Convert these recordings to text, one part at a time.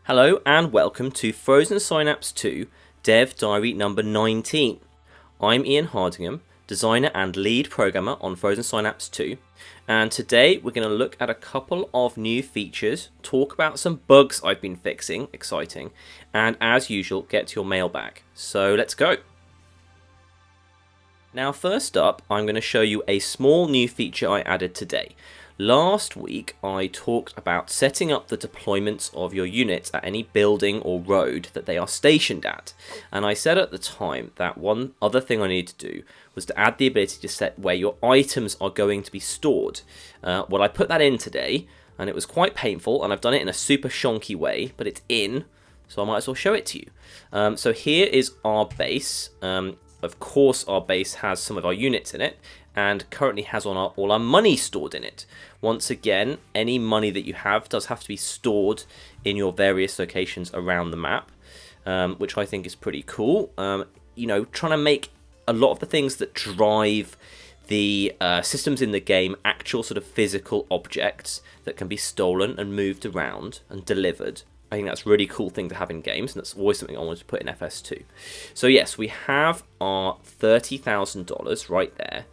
Hello and welcome to Frozen Synapse 2 Dev Diary number 19. I'm Ian Hardingham, designer and lead programmer on Frozen Synapse 2, and today we're going to look at a couple of new features, talk about some bugs I've been fixing, exciting, and as usual get to your mailbag. So let's go. Now first up, I'm going to show you a small new feature I added today. Last week I talked about setting up the deployments of your units at any building or road that they are stationed at, and I said at the time that one other thing I needed to do was to add the ability to set where your items are going to be stored. Well, I put that in today and it was quite painful, and I've done it in a super shonky way, but it's in, so I might as well show it to you. So here is our base. Of course our base has some of our units in it and currently has all our money stored in it. Once again, any money that you have does have to be stored in your various locations around the map, which I think is pretty cool. You know, trying to make a lot of the things that drive the systems in the game actual sort of physical objects that can be stolen and moved around and delivered. I think that's a really cool thing to have in games, and that's always something I wanted to put in FS2. So yes, we have our $30,000 right there,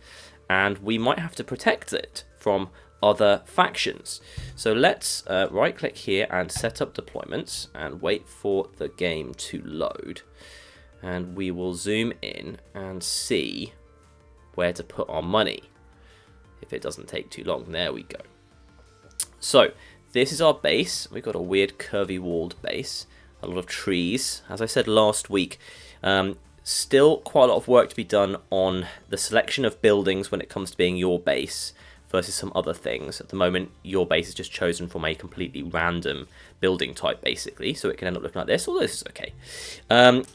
and we might have to protect it from other factions. So let's right click here and set up deployments and wait for the game to load, and we will zoom in and see where to put our money if it doesn't take too long. There we go. So this is our base. We've got a weird curvy walled base, a lot of trees. As I said last week, still quite a lot of work to be done on the selection of buildings when it comes to being your base versus some other things. At the moment, your base is just chosen from a completely random building type, basically, so it can end up looking like this, although this is okay.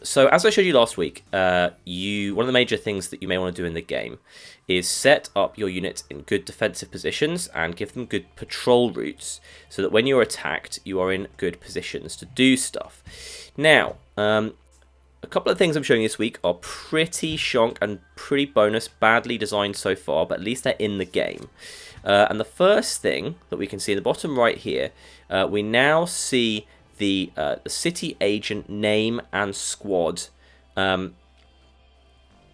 So as I showed you last week, one of the major things that you may want to do in the game is set up your units in good defensive positions and give them good patrol routes so that when you're attacked, you are in good positions to do stuff. Now, a couple of things I'm showing you this week are pretty shonk and pretty bonus, badly designed so far, but at least they're in the game. And the first thing that we can see in the bottom right here, we now see the city agent name and squad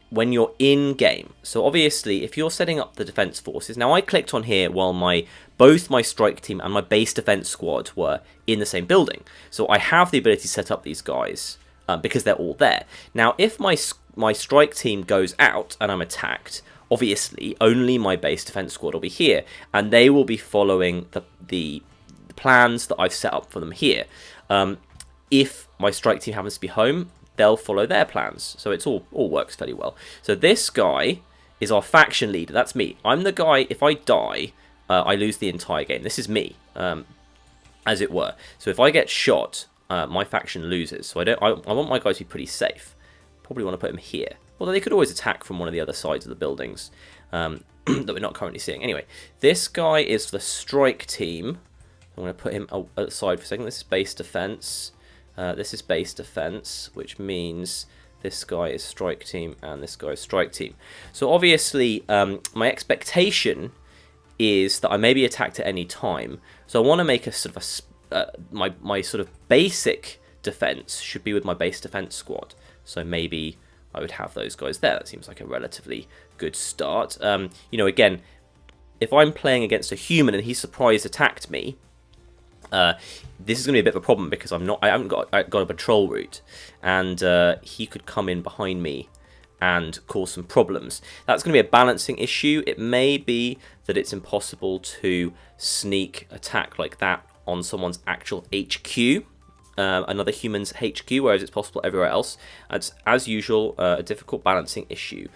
when you're in game. So obviously, if you're setting up the defense forces, now I clicked on here while both my strike team and my base defense squad were in the same building. So I have the ability to set up these guys because they're all there. Now, if my strike team goes out and I'm attacked, obviously only my base defense squad will be here, and they will be following the plans that I've set up for them here. If my strike team happens to be home, they'll follow their plans. So it's all works fairly well. So this guy is our faction leader. That's me. I'm the guy. If I die, I lose the entire game. This is me, as it were. So if I get shot, my faction loses. So I want my guys to be pretty safe. Probably want to put him here. Although they could always attack from one of the other sides of the buildings that we're not currently seeing. Anyway, this guy is the strike team. I'm going to put him aside for a second. This is base defense. This is base defense, which means this guy is strike team and this guy is strike team. So obviously, my expectation is that I may be attacked at any time. So I want to make a sort of my sort of basic defense should be with my base defense squad. So maybe I would have those guys there. That seems like a relatively good start. You know, again, if I'm playing against a human and he surprise attacked me, this is going to be a bit of a problem because I haven't got a patrol route, and he could come in behind me and cause some problems. That's going to be a balancing issue. It may be that it's impossible to sneak attack like that on someone's actual HQ, another human's HQ, whereas it's possible everywhere else. It's, as usual, a difficult balancing issue.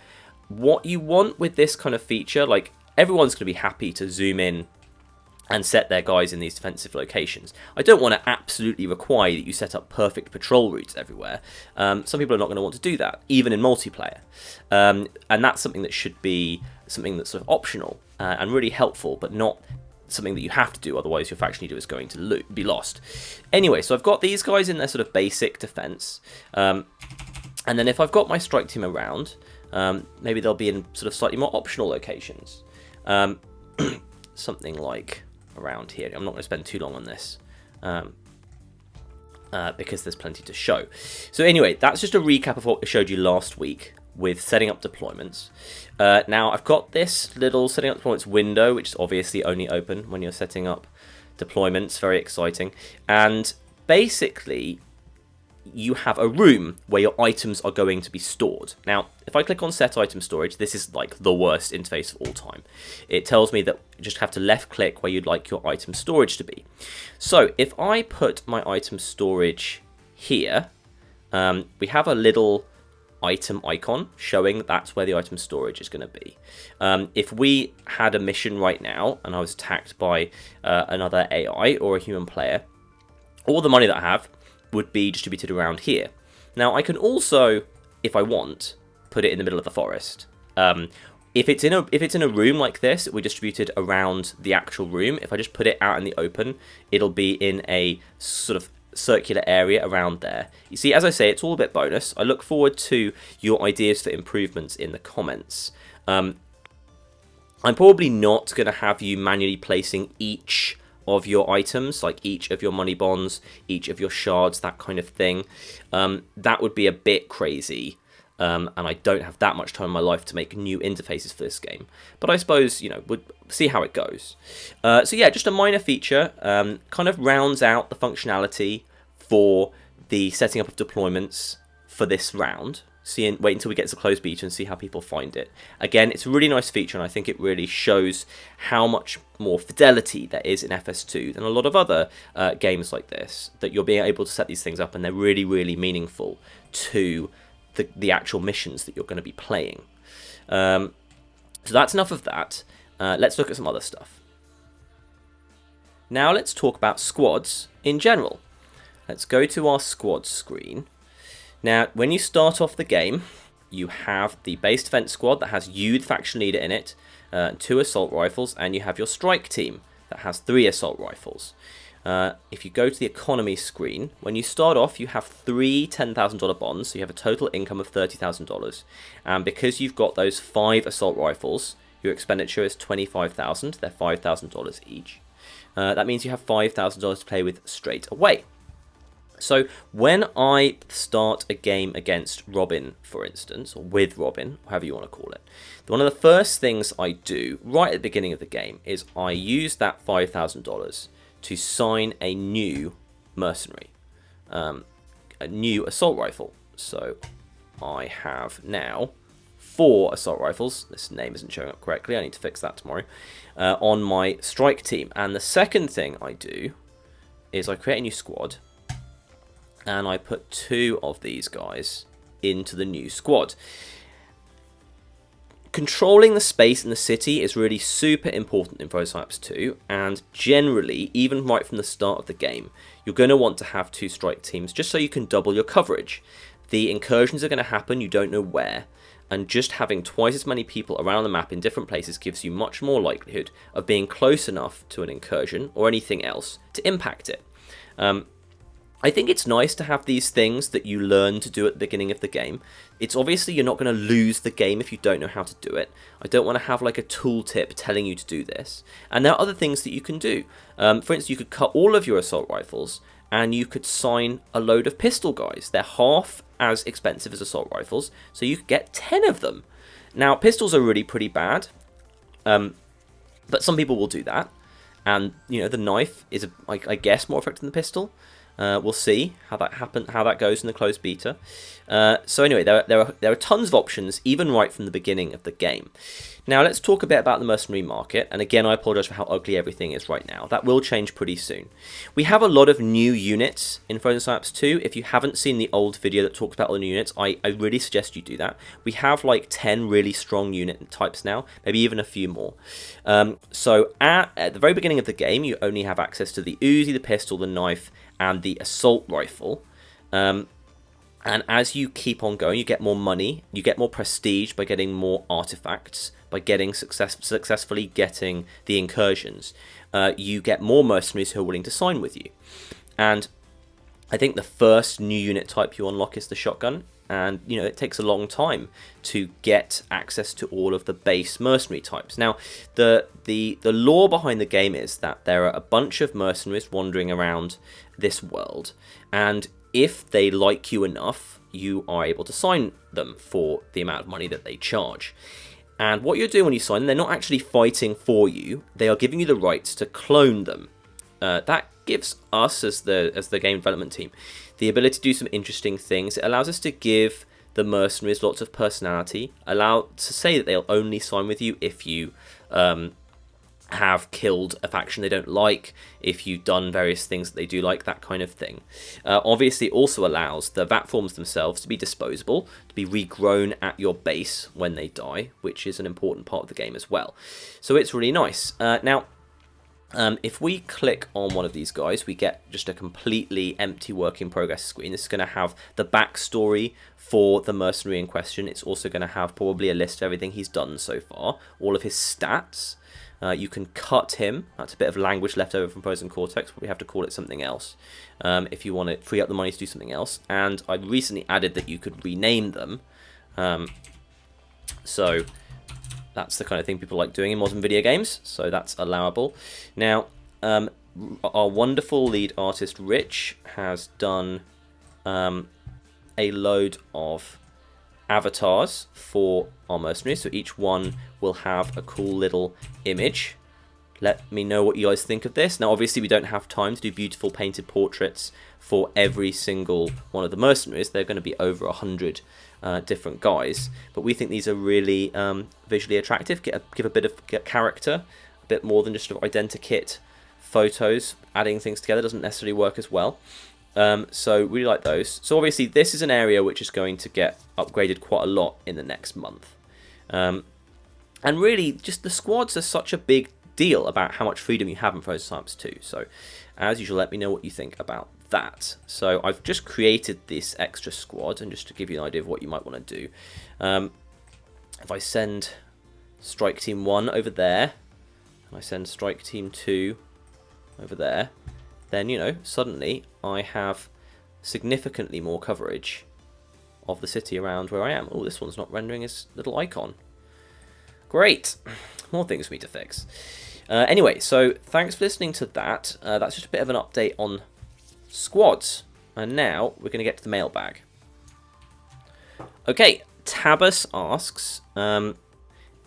What you want with this kind of feature, like, everyone's going to be happy to zoom in and set their guys in these defensive locations. I don't want to absolutely require that you set up perfect patrol routes everywhere. Some people are not going to want to do that, even in multiplayer. And that's something that should be something that's sort of optional and really helpful, but not something that you have to do, otherwise your faction leader is going to be lost. Anyway, so I've got these guys in their sort of basic defense. And then if I've got my strike team around, maybe they'll be in sort of slightly more optional locations. Something like around here. I'm not going to spend too long on this. because there's plenty to show. So anyway, that's just a recap of what I showed you last week with setting up deployments. Now I've got this little setting up deployments window, which is obviously only open when you're setting up deployments. Very exciting. And basically you have a room where your items are going to be stored. Now, if I click on set item storage, this is like the worst interface of all time. It tells me that you just have to left click where you'd like your item storage to be. So if I put my item storage here, we have a little item icon showing that's where the item storage is going to be. If we had a mission right now and I was attacked by another AI or a human player, all the money that I have would be distributed around here. Now I can also, if I want, put it in the middle of the forest. If it's in a room like this, it will be distributed around the actual room. If I just put it out in the open, it'll be in a sort of circular area around there. You see, as I say, it's all a bit bonus. I look forward to your ideas for improvements in the comments. I'm probably not going to have you manually placing each of your items, like each of your money bonds, each of your shards, that kind of thing. That would be a bit crazy, and I don't have that much time in my life to make new interfaces for this game. But I suppose, you know, we'll see how it goes. So yeah, just a minor feature, kind of rounds out the functionality for the setting up of deployments for this round. Wait until we get to closed beta and see how people find it. Again, it's a really nice feature, and I think it really shows how much more fidelity there is in FS2 than a lot of other games like this, that you're being able to set these things up and they're really, really meaningful to the actual missions that you're going to be playing. So that's enough of that. Let's look at some other stuff. Now let's talk about squads in general. Let's go to our squads screen. Now, when you start off the game, you have the base defense squad that has you, the faction leader, in it, 2 assault rifles, and you have your strike team that has 3 assault rifles. If you go to the economy screen, when you start off, you have 3 $10,000 bonds, so you have a total income of $30,000. And because you've got those 5 assault rifles, your expenditure is $25,000. They're $5,000 each. That means you have $5,000 to play with straight away. So when I start a game against Robin, for instance, or with Robin, however you want to call it, one of the first things I do right at the beginning of the game is I use that $5,000 to sign a new mercenary, a new assault rifle. So I have now 4 assault rifles. This name isn't showing up correctly. I need to fix that tomorrow. On my strike team. And the second thing I do is I create a new squad. And I put 2 of these guys into the new squad. Controlling the space in the city is really super important in Synapse 2, and generally, even right from the start of the game, you're going to want to have 2 strike teams just so you can double your coverage. The incursions are going to happen, you don't know where, and just having twice as many people around the map in different places gives you much more likelihood of being close enough to an incursion or anything else to impact it. I think it's nice to have these things that you learn to do at the beginning of the game. It's obviously you're not going to lose the game if you don't know how to do it. I don't want to have like a tooltip telling you to do this. And there are other things that you can do. For instance, you could cut all of your assault rifles and you could sign a load of pistol guys. They're half as expensive as assault rifles, so you could get 10 of them. Now, pistols are really pretty bad, but some people will do that. And, you know, the knife is, I guess, more effective than the pistol. We'll see how that goes in the closed beta. So anyway, there are tons of options, even right from the beginning of the game. Now let's talk a bit about the mercenary market, and again I apologise for how ugly everything is right now. That will change pretty soon. We have a lot of new units in Synapse 2. If you haven't seen the old video that talks about all the new units, I really suggest you do that. We have like 10 really strong unit types now, maybe even a few more. So at the very beginning of the game, you only have access to the Uzi, the pistol, the knife, and the assault rifle. And as you keep on going, you get more money, you get more prestige by getting more artifacts, by getting successfully getting the incursions. You get more mercenaries who are willing to sign with you. And I think the first new unit type you unlock is the shotgun. and it takes a long time to get access to all of the base mercenary types. Now, the lore behind the game is that there are a bunch of mercenaries wandering around this world, and if they like you enough, you are able to sign them for the amount of money that they charge. And what you're doing when you sign them, they're not actually fighting for you, they are giving you the rights to clone them. That gives us, as the game development team, the ability to do some interesting things. It allows us to give the mercenaries lots of personality, allow to say that they'll only sign with you if you have killed a faction they don't like, if you've done various things that they do like, that kind of thing. Obviously, it also allows the VAT forms themselves to be disposable, to be regrown at your base when they die, which is an important part of the game as well. So it's really nice. Now, if we click on one of these guys, we get just a completely empty work in progress screen. This is going to have the backstory for the mercenary in question. It's also going to have probably a list of everything he's done so far, all of his stats. You can cut him. That's a bit of language left over from Frozen Cortex, but we have to call it something else if you want to free up the money to do something else. And I recently added that you could rename them. So that's the kind of thing people like doing in modern video games, so that's allowable. Now, our wonderful lead artist, Rich, has done a load of avatars for our mercenaries, so each one will have a cool little image. Let me know what you guys think of this. Now, obviously, we don't have time to do beautiful painted portraits for every single one of the mercenaries. They're going to be over 100 different guys, but we think these are really visually attractive. Give a bit of character, a bit more than just sort of identikit photos. Adding things together doesn't necessarily work as well. So really like those. So obviously, this is an area which is going to get upgraded quite a lot in the next month. And really, just the squads are such a big deal about how much freedom you have in Frozen Synapse 2. So, as usual, let me know what you think about that. So, I've just created this extra squad, and just to give you an idea of what you might want to do. If I send Strike Team 1 over there, and I send Strike Team 2 over there, then, suddenly I have significantly more coverage of the city around where I am. Oh, this one's not rendering his little icon. Great. More things for me to fix. Anyway, so thanks for listening to that. That's just a bit of an update on squads. And now we're going to get to the mailbag. Okay, Tabus asks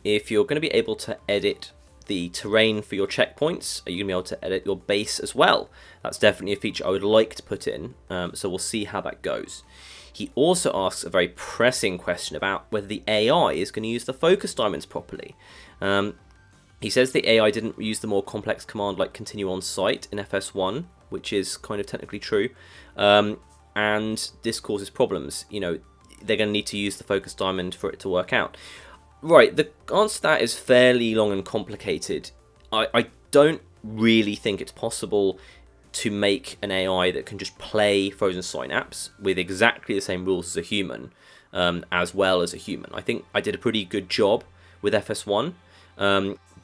if you're going to be able to edit the terrain for your checkpoints. Are you going to be able to edit your base as well? That's definitely a feature I would like to put in, so we'll see how that goes. He also asks a very pressing question about whether the AI is going to use the focus diamonds properly. He says the AI didn't use the more complex command like continue on site in FS1, which is kind of technically true, and this causes problems. They're going to need to use the focus diamond for it to work out. Right, the answer to that is fairly long and complicated. I don't really think it's possible to make an AI that can just play Frozen Synapse with exactly the same rules as a human, as well as a human. I think I did a pretty good job with FS1,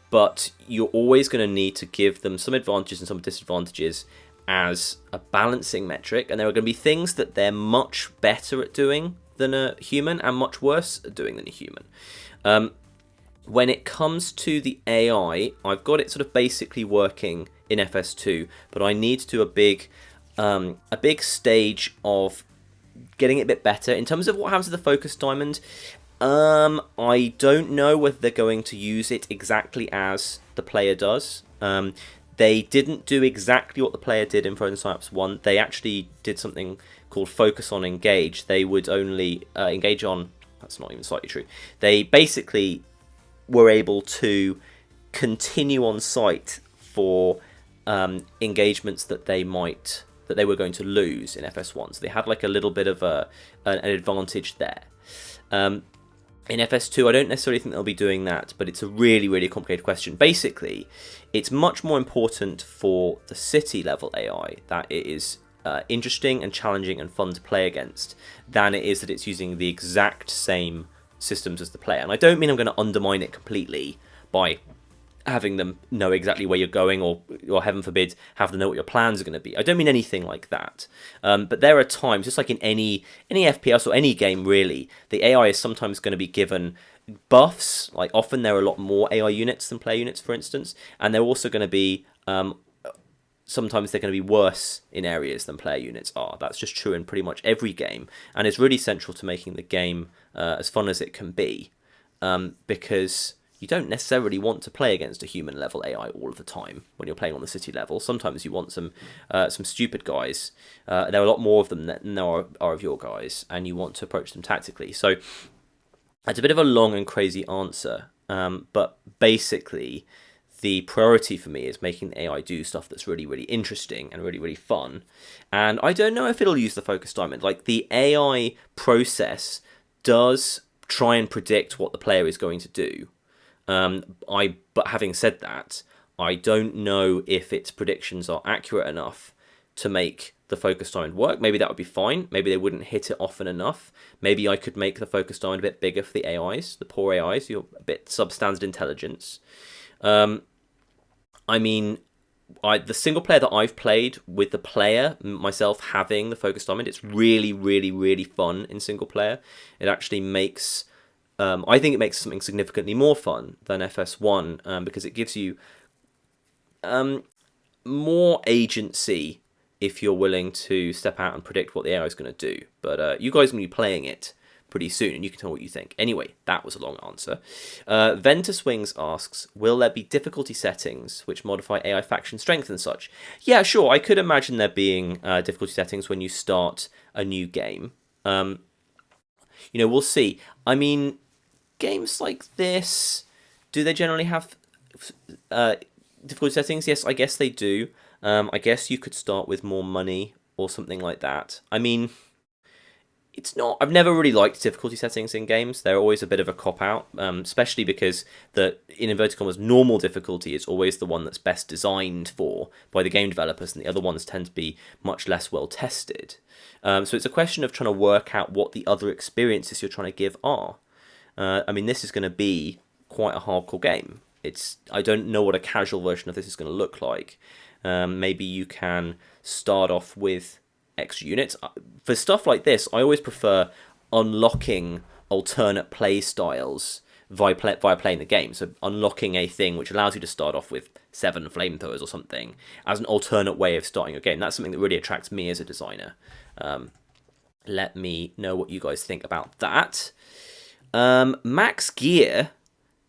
but you're always going to need to give them some advantages and some disadvantages as a balancing metric, and there are going to be things that they're much better at doing than a human and much worse at doing than a human. When it comes to the AI, I've got it sort of basically working in FS2, but I need to do a big stage of getting it a bit better. In terms of what happens to the focus diamond, I don't know whether they're going to use it exactly as the player does. They didn't do exactly what the player did in Frozen Synapse 1. They actually did something called focus on engage. They would only engage on... That's not even slightly true. They basically were able to continue on site for engagements that they were going to lose in FS1. So they had like a little bit of an advantage there. In FS2, I don't necessarily think they'll be doing that, but it's a really, really complicated question. Basically, it's much more important for the city level AI that it is interesting and challenging and fun to play against than it is that it's using the exact same systems as the player. And I don't mean I'm going to undermine it completely by having them know exactly where you're going, or heaven forbid, have them know what your plans are going to be. I don't mean anything like that. But there are times, just like in any FPS or any game really, the AI is sometimes going to be given buffs. Like often there are a lot more AI units than player units, for instance, and they're also going to be sometimes they're going to be worse in areas than player units are. That's just true in pretty much every game, and it's really central to making the game as fun as it can be, because you don't necessarily want to play against a human level AI all of the time when you're playing on the city level. Sometimes you want some stupid guys. There are a lot more of them than there are of your guys, and you want to approach them tactically. So it's a bit of a long and crazy answer, but basically the priority for me is making the AI do stuff that's really, really interesting and really, really fun. And I don't know if it'll use the focus diamond. Like, the AI process does try and predict what the player is going to do. But having said that, I don't know if its predictions are accurate enough to make the focus diamond work. Maybe that would be fine. Maybe they wouldn't hit it often enough. Maybe I could make the focus diamond a bit bigger for the AIs, the poor AIs, you're a bit substandard intelligence. I mean, the single player that I've played with the player, myself having the focus diamond, it's really, really, really fun in single player. It actually makes... I think it makes something significantly more fun than FS1, because it gives you more agency if you're willing to step out and predict what the AI is going to do. But you guys are going to be playing it pretty soon, and you can tell what you think. Anyway, that was a long answer. Ventus Wings asks, will there be difficulty settings which modify AI faction strength and such? Yeah, sure, I could imagine there being difficulty settings when you start a new game. We'll see. I mean, games like this, do they generally have difficulty settings? Yes, I guess they do. I guess you could start with more money or something like that. I mean, it's not... I've never really liked difficulty settings in games. They're always a bit of a cop-out, especially because in inverted commas, normal difficulty is always the one that's best designed by the game developers, and the other ones tend to be much less well-tested. So it's a question of trying to work out what the other experiences you're trying to give are. I mean, this is going to be quite a hardcore game. I don't know what a casual version of this is going to look like. Maybe you can start off with extra units. For stuff like this, I always prefer unlocking alternate play styles via playing the game. So unlocking a thing which allows you to start off with 7 flamethrowers or something as an alternate way of starting a game. That's something that really attracts me as a designer. Let me know what you guys think about that. Max Gear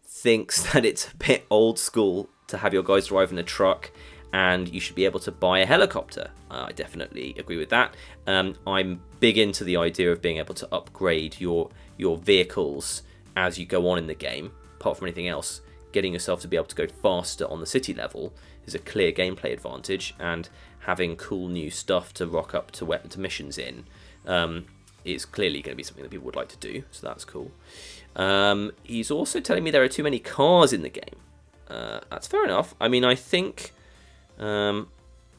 thinks that it's a bit old school to have your guys drive in a truck, and you should be able to buy a helicopter. I definitely agree with that. I'm big into the idea of being able to upgrade your vehicles as you go on in the game. Apart from anything else, getting yourself to be able to go faster on the city level is a clear gameplay advantage, and having cool new stuff to rock up to missions in is clearly going to be something that people would like to do, so that's cool. He's also telling me there are too many cars in the game. That's fair enough. I mean, I think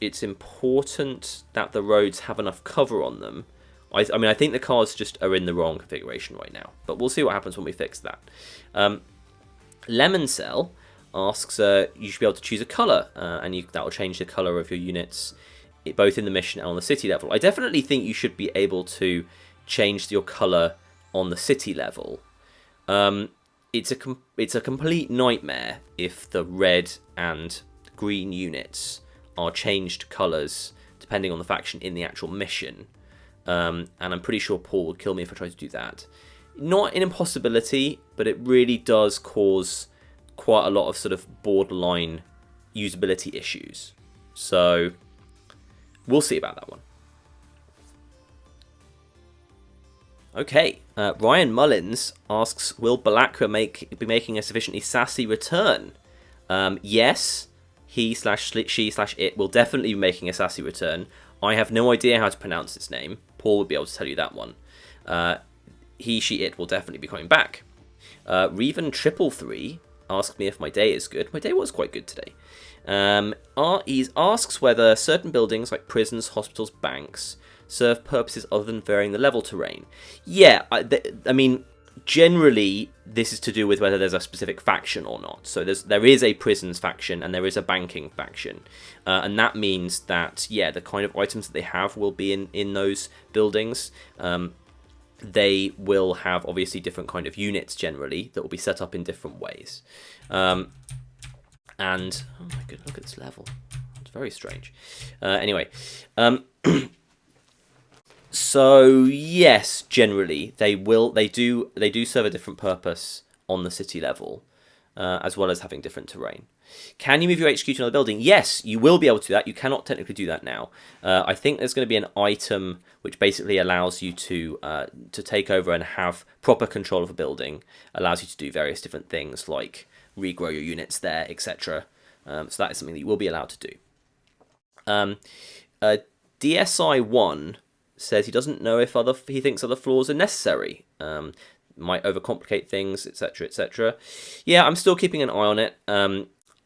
it's important that the roads have enough cover on them. I think the cars just are in the wrong configuration right now, but we'll see what happens when we fix that. Lemon Cell asks, you should be able to choose a colour, and that will change the colour of your units, both in the mission and on the city level. I definitely think you should be able to change your colour on the city level. It's a complete nightmare if the red and green units are changed colours depending on the faction in the actual mission. And I'm pretty sure Paul would kill me if I tried to do that. Not an impossibility, but it really does cause quite a lot of sort of borderline usability issues. So we'll see about that one. Okay, Ryan Mullins asks, will Balakra be making a sufficiently sassy return? Yes, he/she/it will definitely be making a sassy return. I have no idea how to pronounce its name. Paul would be able to tell you that one. He, she, it will definitely be coming back. Reven333 asked me if my day is good. My day was quite good today. He asks whether certain buildings like prisons, hospitals, banks serve purposes other than varying the level terrain. Yeah, I mean, generally this is to do with whether there's a specific faction or not. So there is a prisons faction and there is a banking faction, and that means that the kind of items that they have will be in those buildings. They will have obviously different kind of units generally that will be set up in different ways. And oh my goodness, look at this level. It's very strange. Anyway, so yes, generally they do serve a different purpose on the city level, as well as having different terrain. Can you move your HQ to another building? Yes, you will be able to do that. You cannot technically do that now. I think there's going to be an item which basically allows you to take over and have proper control of a building. Allows you to do various different things like regrow your units there, etc. So that is something that you will be allowed to do. DSI1 says he doesn't know if he thinks other floors are necessary. Might overcomplicate things, etc., etc. Yeah, I'm still keeping an eye on it.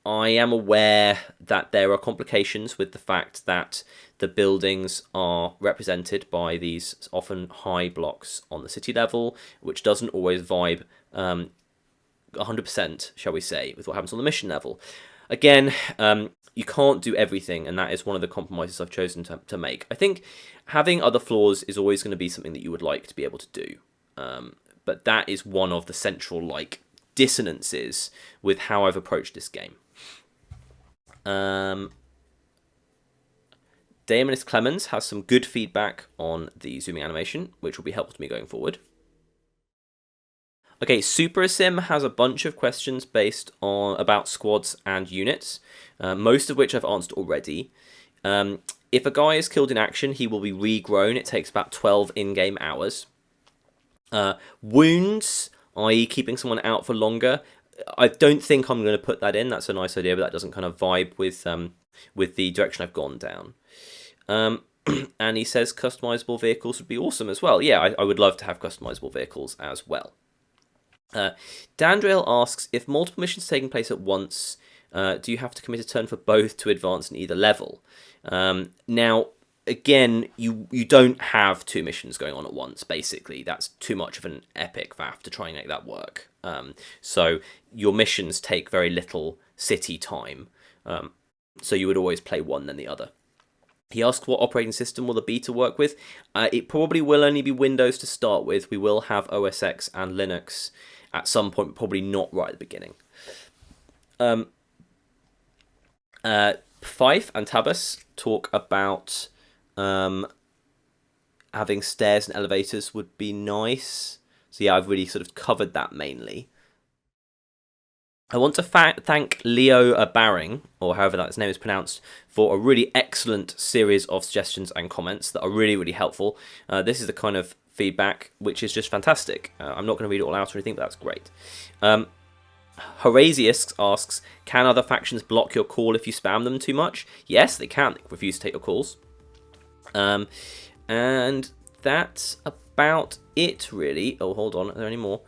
I am aware that there are complications with the fact that the buildings are represented by these often high blocks on the city level, which doesn't always vibe 100%, shall we say, with what happens on the mission level. Again, you can't do everything, and that is one of the compromises I've chosen to make. I think having other floors is always going to be something that you would like to be able to do, but that is one of the central dissonances with how I've approached this game. Daemonist Clemens has some good feedback on the zooming animation, which will be helpful to me going forward. Okay, SuperSim has a bunch of questions about squads and units, most of which I've answered already. If a guy is killed in action, he will be regrown. It takes about 12 in-game hours. Wounds, i.e. keeping someone out for longer, I don't think I'm going to put that in. That's a nice idea, but that doesn't kind of vibe with the direction I've gone down. And he says customizable vehicles would be awesome as well. Yeah, I would love to have customizable vehicles as well. Dandrail asks, if multiple missions are taking place at once, do you have to commit a turn for both to advance in either level? Now, again, you don't have two missions going on at once, basically. That's too much of an epic faff to try and make that work. So your missions take very little city time. So you would always play one then the other. He asks what operating system will the beta work with. It probably will only be Windows to start with. We will have OS X and Linux at some point, probably not right at the beginning. Fife and Tabas talk about having stairs and elevators would be nice. So yeah, I've really sort of covered that mainly. I want to thank Leo Baring, or however that his name is pronounced, for a really excellent series of suggestions and comments that are really, really helpful. This is the kind of feedback which is just fantastic. I'm not going to read it all out or anything, but that's great. Horasius asks, can other factions block your call if you spam them too much? Yes, they can. They can refuse to take your calls. And that's about it, really. Oh, hold on. Are there any more?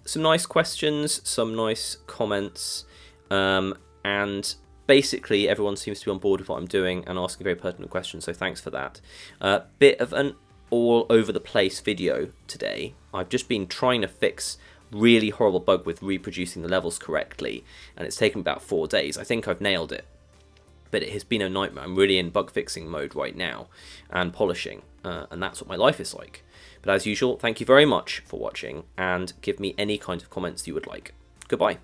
Some nice questions, some nice comments, and basically everyone seems to be on board with what I'm doing and asking very pertinent questions, so thanks for that. Bit of an all over the place video today. I've just been trying to fix really horrible bug with reproducing the levels correctly, and it's taken about 4 days. I think I've nailed it, but it has been a nightmare. I'm really in bug fixing mode right now and polishing, and that's what my life is like. But as usual, thank you very much for watching, and give me any kind of comments you would like. Goodbye.